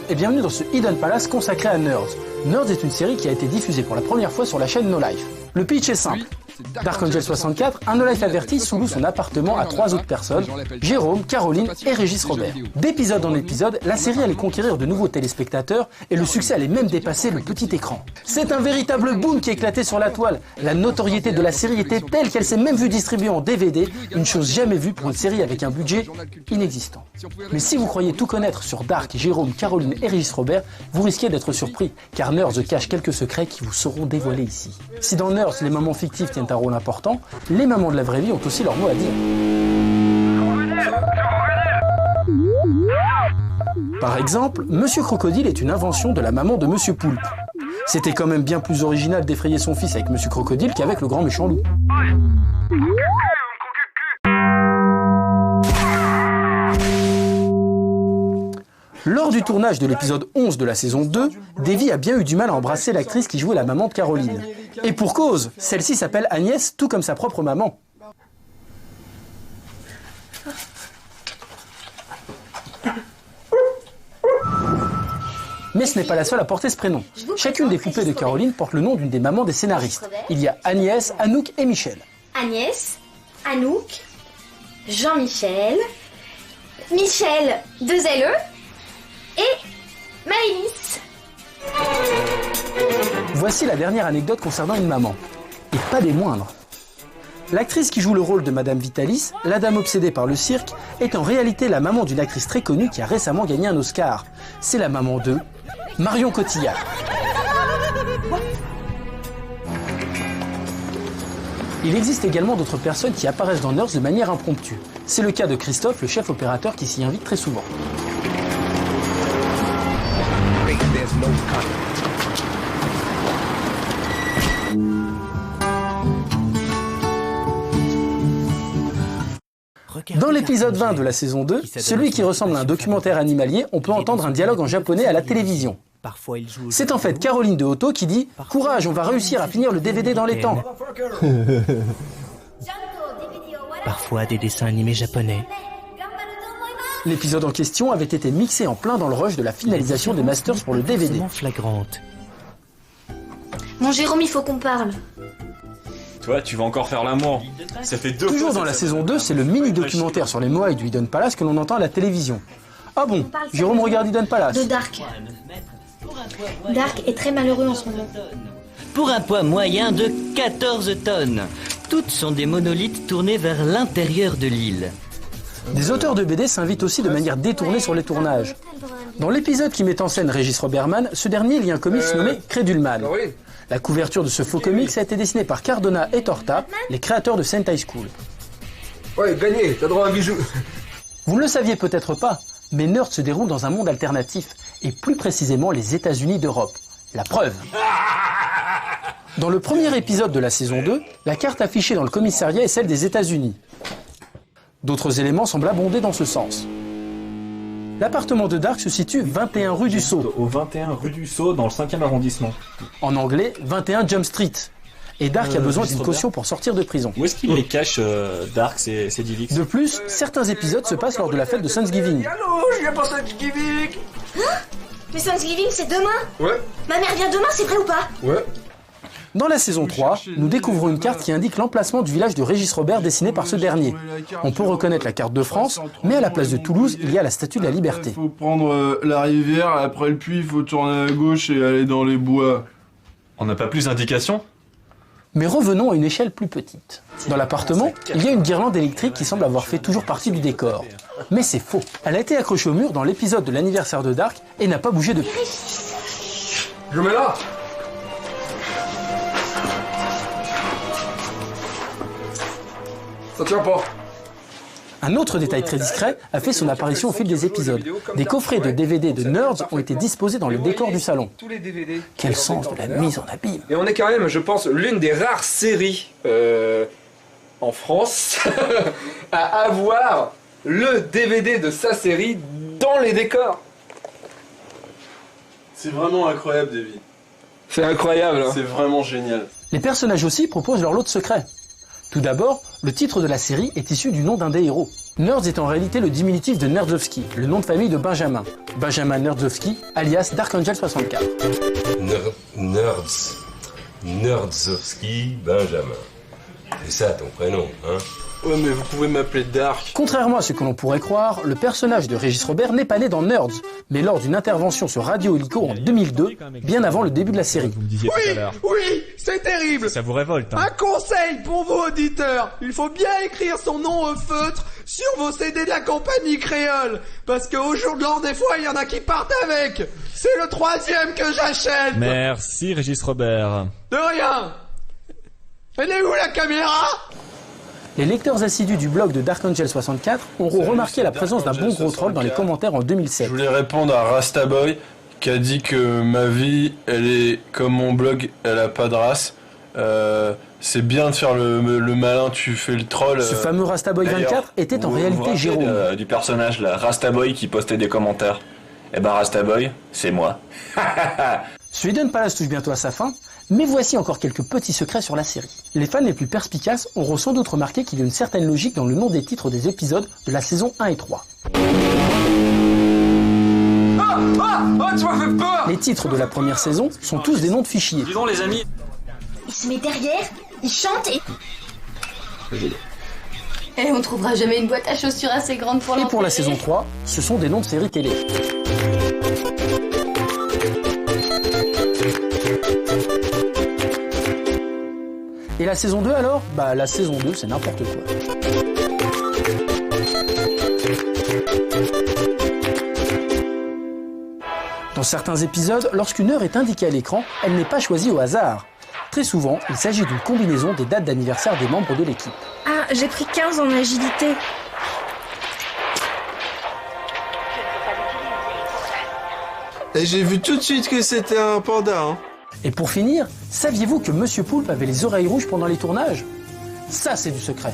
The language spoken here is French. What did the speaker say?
et bienvenue dans ce Hidden Palace consacré à Nerds. Nerds est une série qui a été diffusée pour la première fois sur la chaîne No Life. Le pitch est simple. Dark Angel 64, un No Life averti sous-loue son appartement à 3 autres personnes, Jérôme, Caroline et Régis Robert. D'épisode en épisode, la série allait conquérir de nouveaux téléspectateurs et le succès allait même dépasser le petit écran. C'est un véritable boom qui éclatait sur la toile. La notoriété de la série était telle qu'elle s'est même vue distribuée en DVD, une chose jamais vue pour une série avec un budget inexistant. Mais si vous croyez tout connaître sur Dark, Jérôme, Caroline et Régis Robert, vous risquez d'être surpris, car Nerds cache quelques secrets qui vous seront dévoilés ici. Si dans Nerds, les mamans fictives tiennent un rôle important, les mamans de la vraie vie ont aussi leur mot à dire. Par exemple, Monsieur Crocodile est une invention de la maman de Monsieur Poulpe. C'était quand même bien plus original d'effrayer son fils avec Monsieur Crocodile qu'avec le grand méchant loup. Lors du tournage de l'épisode 11 de la saison 2, Davy a bien eu du mal à embrasser l'actrice qui jouait la maman de Caroline. Et pour cause, celle-ci s'appelle Agnès, tout comme sa propre maman. Mais ce n'est pas la seule à porter ce prénom. Chacune des poupées de Caroline porte le nom d'une des mamans des scénaristes. Il y a Agnès, Anouk et Michel. Agnès, Anouk, Jean-Michel, Michel, 2 LE, et Maëlys. Voici la dernière anecdote concernant une maman. Et pas des moindres. L'actrice qui joue le rôle de Madame Vitalis, la dame obsédée par le cirque, est en réalité la maman d'une actrice très connue qui a récemment gagné un Oscar. C'est la maman de Marion Cotillard. Il existe également d'autres personnes qui apparaissent dans Nerds de manière impromptue. C'est le cas de Christophe, le chef opérateur qui s'y invite très souvent. Dans l'épisode 20 de la saison 2, celui qui ressemble à un documentaire animalier, on peut entendre un dialogue en japonais à la télévision. C'est en fait Caroline de Otto qui dit « Courage, on va réussir à finir le DVD dans les temps ». Parfois des dessins animés japonais. L'épisode en question avait été mixé en plein dans le rush de la finalisation des masters pour le DVD. Flagrante. Mon Jérôme, il faut qu'on parle. Toi, tu vas encore faire l'amour. Ça fait 2 fois. Toujours dans la saison 2, c'est le mini-documentaire sur les Moai du Hidden Palace que l'on entend à la télévision. Ah bon, Jérôme regarde Hidden Palace. De Dark. Dark est très malheureux en ce moment. Pour un poids moyen de 14 tonnes. Toutes sont des monolithes tournés vers l'intérieur de l'île. Des auteurs de BD s'invitent aussi de manière détournée sur les tournages. Dans l'épisode qui met en scène Régis Robertman, ce dernier lit un comics nommé Crédulman. La couverture de ce faux comics a été dessinée par Cardona et Torta, les créateurs de Sentai School. Ouais, gagné, t'as droit à un bijou. Vous ne le saviez peut-être pas, mais Nerds se déroule dans un monde alternatif, et plus précisément les États-Unis d'Europe. La preuve. Dans le premier épisode de la saison 2, la carte affichée dans le commissariat est celle des États-Unis. D'autres éléments semblent abonder dans ce sens. L'appartement de Dark se situe 21 rue du Sceau. Au 21 rue du Sceau, dans le 5e arrondissement. En anglais, 21 Jump Street. Et Dark a besoin d'une caution pour sortir de prison. Où est-ce qu'il les cache, Dark, ces Divix? De plus, certains épisodes se passent lors de la fête de Thanksgiving. Allô, je viens pour Thanksgiving. Mais Thanksgiving, c'est demain. Ouais. Ma mère vient demain, c'est vrai ou pas? Ouais. Dans la saison 3, nous découvrons une carte qui indique l'emplacement du village de Régis Robert dessiné par ce dernier. On peut reconnaître la carte de France, mais à la place de Toulouse, il y a la Statue de la Liberté. Il faut prendre la rivière, après le puits, il faut tourner à gauche et aller dans les bois. On n'a pas plus d'indications? Mais revenons à une échelle plus petite. Dans l'appartement, il y a une guirlande électrique qui semble avoir fait toujours partie du décor. Mais c'est faux. Elle a été accrochée au mur dans l'épisode de l'anniversaire de Dark et n'a pas bougé depuis. Je mets là. Ça tient pas. Un autre détail très discret a fait son apparition au fil des épisodes. Des coffrets de DVD de Nerds ont été disposés dans le décor du salon. Tous les DVD. Quel sens de la mise en abîme. Et on est quand même, je pense, l'une des rares séries en France à avoir le DVD de sa série dans les décors. C'est vraiment incroyable, Davy. C'est incroyable. Hein. C'est vraiment génial. Les personnages aussi proposent leur lot de secrets. Tout d'abord, le titre de la série est issu du nom d'un des héros. Nerds est en réalité le diminutif de Nerdzowski, le nom de famille de Benjamin. Benjamin Nerdzowski, alias Dark Angel 64. Nerdzowski Benjamin. C'est ça ton prénom, hein? Ouais, mais vous pouvez m'appeler Dark. Contrairement à ce que l'on pourrait croire, le personnage de Régis Robert n'est pas né dans Nerds, mais lors d'une intervention sur Radio Hélico en 2002, bien avant le début de la série. Oui, c'est terrible. Ça vous révolte, hein. Un conseil pour vos auditeurs. Il faut bien écrire son nom au feutre sur vos CD de la compagnie créole. Parce qu'au jour de l'an, des fois, il y en a qui partent avec. C'est le 3e que j'achète. Merci Régis Robert. De rien. Elle est où la caméra? Les lecteurs assidus du blog de Dark Angel 64 auront remarqué la présence d'un bon gros troll dans les commentaires en 2007. Je voulais répondre à Rastaboy qui a dit que ma vie, elle est comme mon blog, elle a pas de race. C'est bien de faire le malin, tu fais le troll. Ce fameux Rastaboy 24 était en réalité Jérôme. Du personnage là, Rastaboy qui postait des commentaires. Eh ben Rastaboy, c'est moi. Suikoden Palace touche bientôt à sa fin, mais voici encore quelques petits secrets sur la série. Les fans les plus perspicaces auront sans doute remarqué qu'il y a une certaine logique dans le nom des titres des épisodes de la saison 1 et 3. Tu m'as fait peur! Les titres de la première saison sont tous des noms de fichiers. Dis donc les amis. Il se met derrière, il chante et... Et on trouvera jamais une boîte à chaussures assez grande pour Et l'enterrer. pour la saison 3, ce sont des noms de séries télé. Et la saison 2 alors? Bah la saison 2 c'est n'importe quoi. Dans certains épisodes, lorsqu'une heure est indiquée à l'écran, elle n'est pas choisie au hasard. Très souvent, il s'agit d'une combinaison des dates d'anniversaire des membres de l'équipe. Ah, j'ai pris 15 en agilité. Et j'ai vu tout de suite que c'était un panda, hein. Et pour finir, saviez-vous que Monsieur Poulpe avait les oreilles rouges pendant les tournages? Ça c'est du secret.